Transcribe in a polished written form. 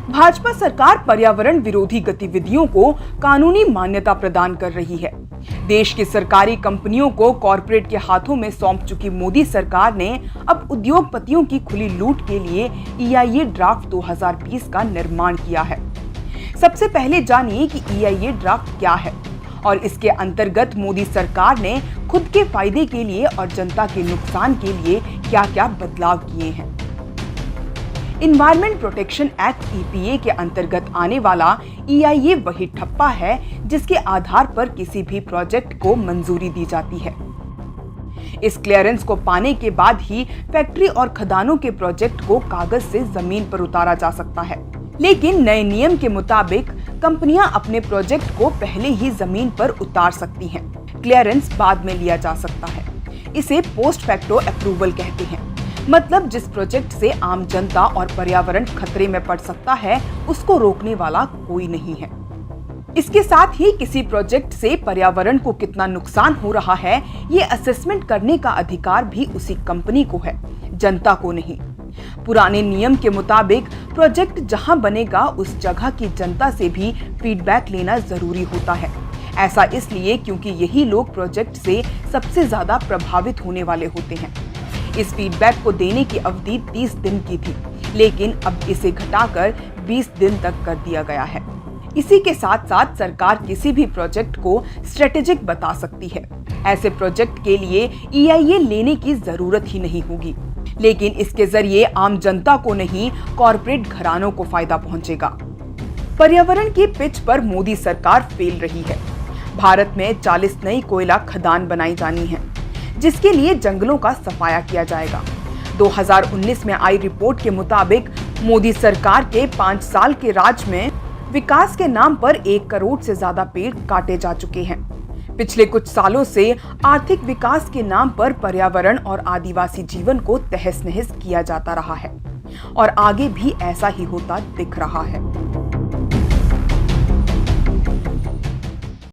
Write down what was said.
भाजपा सरकार पर्यावरण विरोधी गतिविधियों को कानूनी मान्यता प्रदान कर रही है। देश की सरकारी कंपनियों को कॉरपोरेट के हाथों में सौंप चुकी मोदी सरकार ने अब उद्योगपतियों की खुली लूट के लिए EIA ड्राफ्ट 2020 का निर्माण किया है। सबसे पहले जानिए कि EIA ड्राफ्ट क्या है और इसके अंतर्गत मोदी सरकार ने खुद के फायदे के लिए और जनता के नुकसान के लिए क्या-क्या बदलाव किए हैं। इन्वायरमेंट प्रोटेक्शन एक्ट EPA के अंतर्गत आने वाला EIA वही ठप्पा है जिसके आधार पर किसी भी प्रोजेक्ट को मंजूरी दी जाती है। इस क्लियरेंस को पाने के बाद ही फैक्ट्री और खदानों के प्रोजेक्ट को कागज से जमीन पर उतारा जा सकता है। लेकिन नए नियम के मुताबिक कंपनियां अपने प्रोजेक्ट को पहले ही जमीन पर उतार सकती हैं। क्लियरेंस बाद में लिया जा सकता है। इसे पोस्ट फैक्टो अप्रूवल कहते हैं। मतलब जिस प्रोजेक्ट से आम जनता और पर्यावरण खतरे में पड़ सकता है, उसको रोकने वाला कोई नहीं है। इसके साथ ही किसी प्रोजेक्ट से पर्यावरण को कितना नुकसान हो रहा है, ये असेसमेंट करने का अधिकार भी उसी कंपनी को है, जनता को नहीं। पुराने नियम के मुताबिक प्रोजेक्ट जहां बनेगा उस जगह की जनता से भी फीडबैक लेना जरूरी होता है। ऐसा इसलिए क्योंकि यही लोग प्रोजेक्ट से सबसे ज्यादा प्रभावित होने वाले होते हैं। इस फीडबैक को देने की अवधि 30 दिन की थी, लेकिन अब इसे घटाकर 20 दिन तक कर दिया गया है। इसी के साथ साथ सरकार किसी भी प्रोजेक्ट को स्ट्रेटेजिक बता सकती है। ऐसे प्रोजेक्ट के लिए EIA लेने की जरूरत ही नहीं होगी, लेकिन इसके जरिए आम जनता को नहीं, कॉरपोरेट घरानों को फायदा पहुंचेगा। पर्यावरण की पिच पर मोदी सरकार फेल रही है। भारत में 40 नई कोयला खदान बनाई जानी है, जिसके लिए जंगलों का सफाया किया जाएगा। 2019 में आई रिपोर्ट के मुताबिक मोदी सरकार के 5 साल के राज में विकास के नाम पर 1 करोड़ से ज्यादा पेड़ काटे जा चुके हैं। पिछले कुछ सालों से आर्थिक विकास के नाम पर पर्यावरण और आदिवासी जीवन को तहस नहस किया जाता रहा है और आगे भी ऐसा ही होता दिख रहा है।